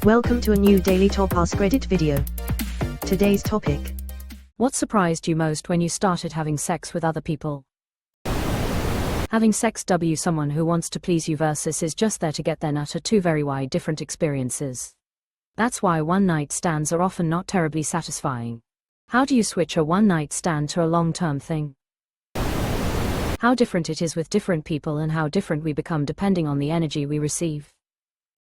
Welcome to a new Daily Top Askreddit video. Today's topic. What surprised you most when you started having sex with other people? Having sex with someone who wants to please you versus is just there to get their nut are two very wide different experiences. That's why one-night stands are often not terribly satisfying. How do you switch a one-night stand to a long-term thing? How different it is with different people and how different we become depending on the energy we receive.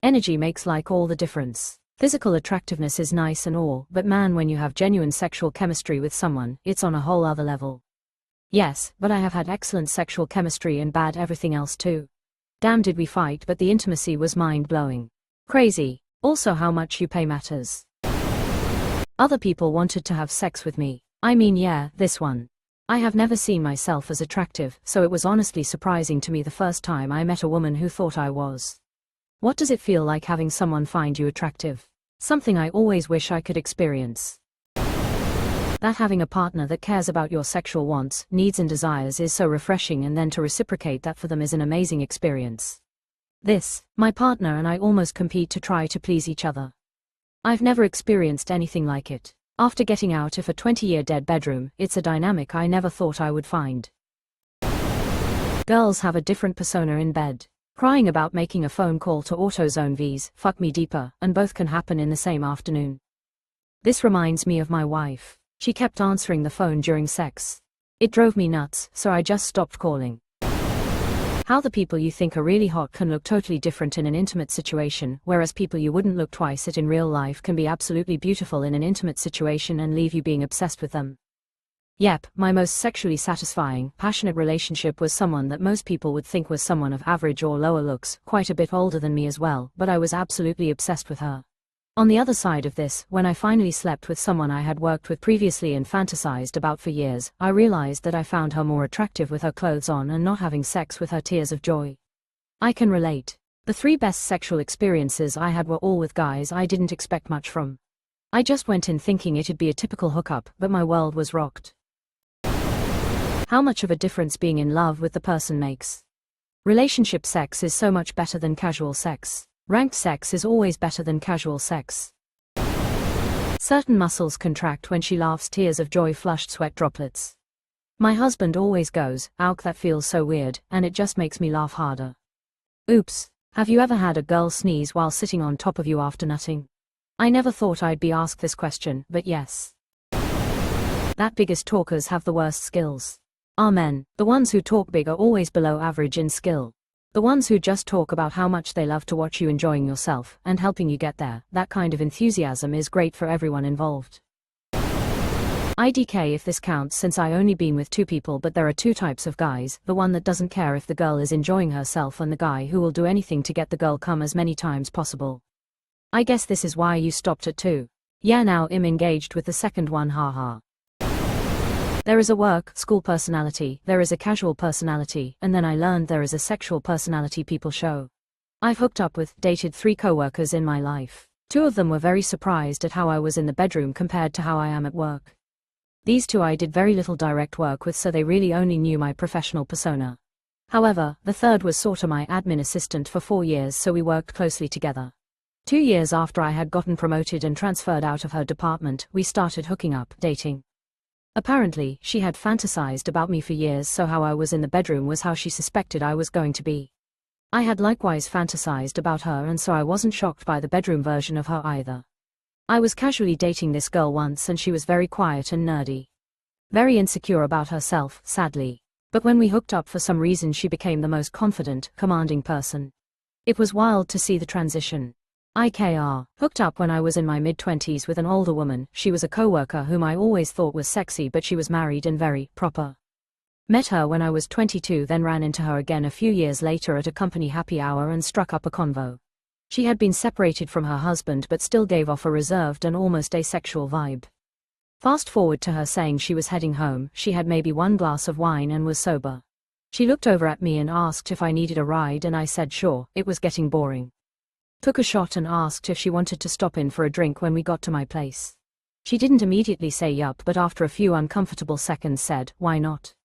Energy makes like all the difference. Physical attractiveness is nice and all, but man, when you have genuine sexual chemistry with someone, it's on a whole other level. Yes, but I have had excellent sexual chemistry and bad everything else too. Damn, did we fight, but the intimacy was mind-blowing. Crazy. Also, how much you pay matters. Other people wanted to have sex with me. I mean, yeah, this one. I have never seen myself as attractive, so it was honestly surprising to me the first time I met a woman who thought I was. What does it feel like having someone find you attractive? Something I always wish I could experience. That having a partner that cares about your sexual wants, needs and desires is so refreshing, and then to reciprocate that for them is an amazing experience. My partner and I almost compete to try to please each other. I've never experienced anything like it. After getting out of a 20-year dead bedroom, it's a dynamic I never thought I would find. Girls have a different persona in bed. Crying about making a phone call to AutoZone V's, fuck me deeper, and both can happen in the same afternoon. This reminds me of my wife. She kept answering the phone during sex. It drove me nuts, so I just stopped calling. How the people you think are really hot can look totally different in an intimate situation, whereas people you wouldn't look twice at in real life can be absolutely beautiful in an intimate situation and leave you being obsessed with them. Yep, my most sexually satisfying, passionate relationship was someone that most people would think was someone of average or lower looks, quite a bit older than me as well, but I was absolutely obsessed with her. On the other side of this, when I finally slept with someone I had worked with previously and fantasized about for years, I realized that I found her more attractive with her clothes on and not having sex with her tears of joy. I can relate. The 3 best sexual experiences I had were all with guys I didn't expect much from. I just went in thinking it'd be a typical hookup, but my world was rocked. How much of a difference being in love with the person makes. Relationship sex is so much better than casual sex. Ranked sex is always better than casual sex. Certain muscles contract when she laughs, tears of joy, flushed sweat droplets. My husband always goes, "Ow, that feels so weird," and it just makes me laugh harder. Oops. Have you ever had a girl sneeze while sitting on top of you after nutting? I never thought I'd be asked this question, but yes. That biggest talkers have the worst skills. Amen. The ones who talk big are always below average in skill. The ones who just talk about how much they love to watch you enjoying yourself and helping you get there, that kind of enthusiasm is great for everyone involved. IDK if this counts, since I only been with 2 people, but there are 2 types of guys, the one that doesn't care if the girl is enjoying herself and the guy who will do anything to get the girl come as many times possible. I guess this is why you stopped at 2. Yeah, now I'm engaged with the second one, haha. There is a work, school personality, there is a casual personality, and then I learned there is a sexual personality people show. I've hooked up with, dated 3 coworkers in my life. 2 of them were very surprised at how I was in the bedroom compared to how I am at work. These 2 I did very little direct work with, so they really only knew my professional persona. However, the third was sorta my admin assistant for 4 years, so we worked closely together. 2 years after I had gotten promoted and transferred out of her department, we started hooking up, dating. Apparently, she had fantasized about me for years, so how I was in the bedroom was how she suspected I was going to be. I had likewise fantasized about her, and so I wasn't shocked by the bedroom version of her either. I was casually dating this girl once and she was very quiet and nerdy. Very insecure about herself, sadly. But when we hooked up, for some reason she became the most confident, commanding person. It was wild to see the transition. Hooked up when I was in my mid-20s with an older woman. She was a coworker whom I always thought was sexy, but she was married and very proper. Met her when I was 22, then ran into her again a few years later at a company happy hour and struck up a convo. She had been separated from her husband but still gave off a reserved and almost asexual vibe. Fast forward to her saying she was heading home. She had maybe 1 glass of wine and was sober. She looked over at me and asked if I needed a ride, and I said sure, it was getting boring. Took a shot and asked if she wanted to stop in for a drink when we got to my place. She didn't immediately say yup, but after a few uncomfortable seconds said, why not?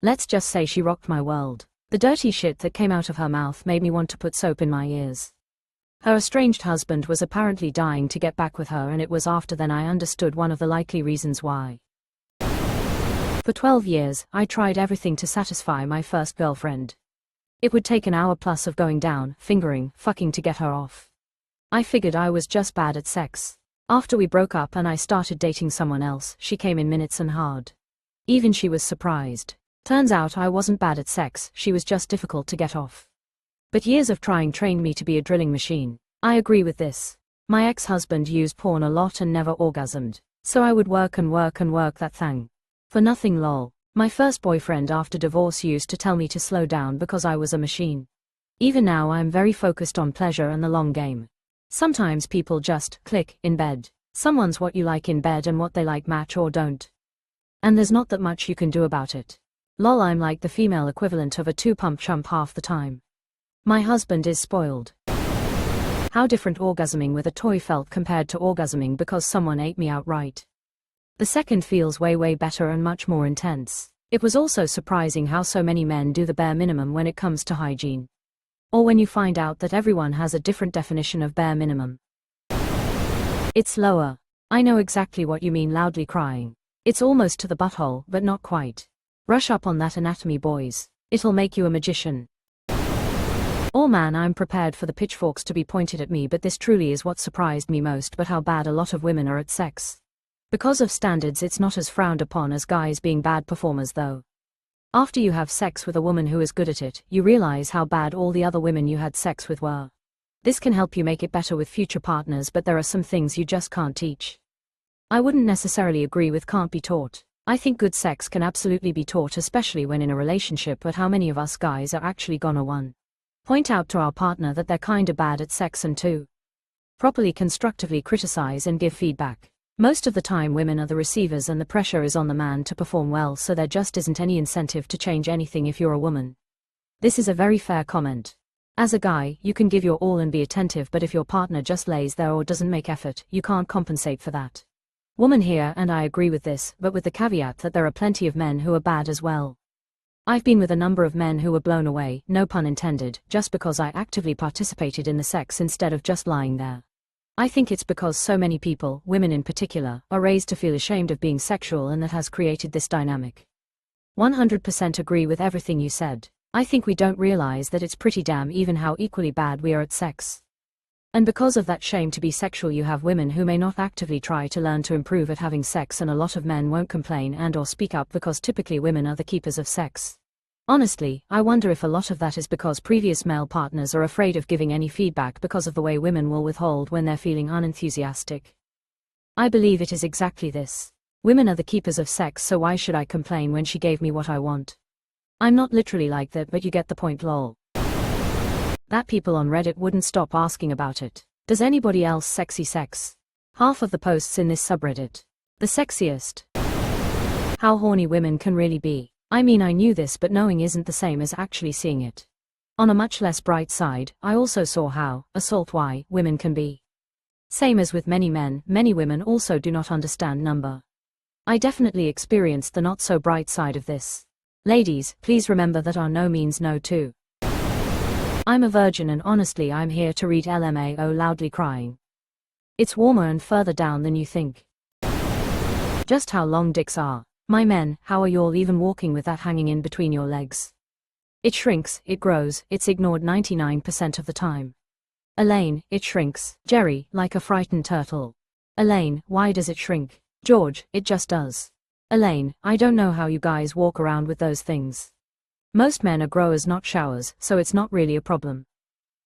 Let's just say she rocked my world. The dirty shit that came out of her mouth made me want to put soap in my ears. Her estranged husband was apparently dying to get back with her, and it was after then I understood one of the likely reasons why. For 12 years, I tried everything to satisfy my first girlfriend. It would take an hour plus of going down, fingering, fucking to get her off. I figured I was just bad at sex. After we broke up and I started dating someone else, she came in minutes and hard. Even she was surprised. Turns out I wasn't bad at sex, she was just difficult to get off. But years of trying trained me to be a drilling machine. I agree with this. My ex-husband used porn a lot and never orgasmed. So I would work and work and work that thing. For nothing lol. My first boyfriend after divorce used to tell me to slow down because I was a machine. Even now I'm very focused on pleasure and the long game. Sometimes people just click in bed. Someone's what you like in bed and what they like match or don't. And there's not that much you can do about it. Lol, I'm like the female equivalent of a two-pump chump half the time. My husband is spoiled. How different orgasming with a toy felt compared to orgasming because someone ate me outright. The second feels way better and much more intense. It was also surprising how so many men do the bare minimum when it comes to hygiene. Or when you find out that everyone has a different definition of bare minimum. It's lower. I know exactly what you mean, loudly crying. It's almost to the butthole, but not quite. Rush up on that anatomy, boys. It'll make you a magician. Oh man, I'm prepared for the pitchforks to be pointed at me, but this truly is what surprised me most, but how bad a lot of women are at sex. Because of standards, it's not as frowned upon as guys being bad performers though. After you have sex with a woman who is good at it, you realize how bad all the other women you had sex with were. This can help you make it better with future partners, but there are some things you just can't teach. I wouldn't necessarily agree with can't be taught. I think good sex can absolutely be taught, especially when in a relationship, but how many of us guys are actually gonna point out to our partner that they're kinda bad at sex and to properly constructively criticize and give feedback. Most of the time women are the receivers and the pressure is on the man to perform well, so there just isn't any incentive to change anything if you're a woman. This is a very fair comment. As a guy, you can give your all and be attentive, but if your partner just lays there or doesn't make effort, you can't compensate for that. Woman here, and I agree with this, but with the caveat that there are plenty of men who are bad as well. I've been with a number of men who were blown away, no pun intended, just because I actively participated in the sex instead of just lying there. I think it's because so many people, women in particular, are raised to feel ashamed of being sexual, and that has created this dynamic. 100% agree with everything you said. I think we don't realize that it's pretty damn even how equally bad we are at sex. And because of that shame to be sexual, you have women who may not actively try to learn to improve at having sex, and a lot of men won't complain and or speak up because typically women are the keepers of sex. Honestly, I wonder if a lot of that is because previous male partners are afraid of giving any feedback because of the way women will withhold when they're feeling unenthusiastic. I believe it is exactly this. Women are the keepers of sex, so why should I complain when she gave me what I want? I'm not literally like that, but you get the point, lol. That people on Reddit wouldn't stop asking about it. Does anybody else sexy sex? Half of the posts in this subreddit. The sexiest. How horny women can really be. I mean, I knew this, but knowing isn't the same as actually seeing it. On a much less bright side, I also saw how why women can be. Same as with many men, many women also do not understand number. I definitely experienced the not so bright side of this. Ladies, please remember that our no means no too. I'm a virgin and honestly I'm here to read LMAO, loudly crying. It's warmer and further down than you think. Just how long dicks are. My men, how are y'all even walking with that hanging in between your legs? It shrinks, it grows, it's ignored 99% of the time. Elaine, it shrinks. Jerry, like a frightened turtle. Elaine, why does it shrink? George, it just does. Elaine, I don't know how you guys walk around with those things. Most men are growers, not showers, so it's not really a problem.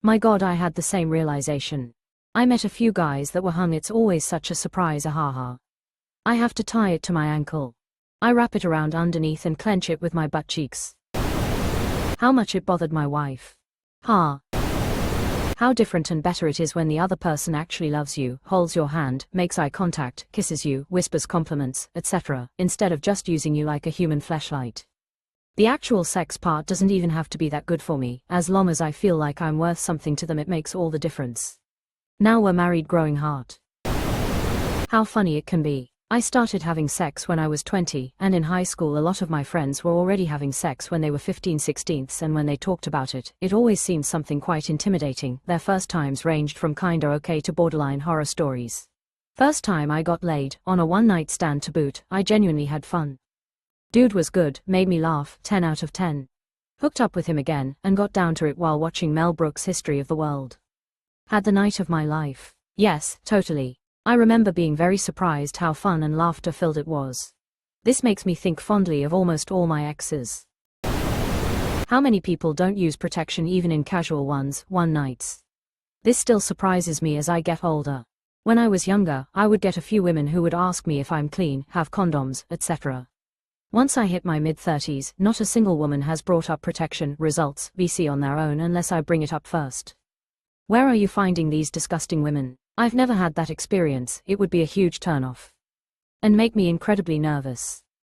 My god, I had the same realization. I met a few guys that were hung, it's always such a surprise, ahaha. I have to tie it to my ankle. I wrap it around underneath and clench it with my butt cheeks. How much it bothered my wife. Ha. How different and better it is when the other person actually loves you, holds your hand, makes eye contact, kisses you, whispers compliments, etc., instead of just using you like a human fleshlight. The actual sex part doesn't even have to be that good for me, as long as I feel like I'm worth something to them, it makes all the difference. Now we're married, growing heart. How funny it can be. I started having sex when I was 20, and in high school a lot of my friends were already having sex when they were 15-16, and when they talked about it, it always seemed something quite intimidating. Their first times ranged from kinda okay to borderline horror stories. First time I got laid, on a one-night stand to boot, I genuinely had fun. Dude was good, made me laugh, 10 out of 10. Hooked up with him again, and got down to it while watching Mel Brooks' History of the World. Had the night of my life. Yes, totally. I remember being very surprised how fun and laughter-filled it was. This makes me think fondly of almost all my exes. How many people don't use protection even in casual one nights? This still surprises me as I get older. When I was younger, I would get a few women who would ask me if I'm clean, have condoms, etc. Once I hit my mid-30s, not a single woman has brought up protection results (VC) on their own unless I bring it up first. Where are you finding these disgusting women? I've never had that experience. It would be a huge turn-off. And make me incredibly nervous.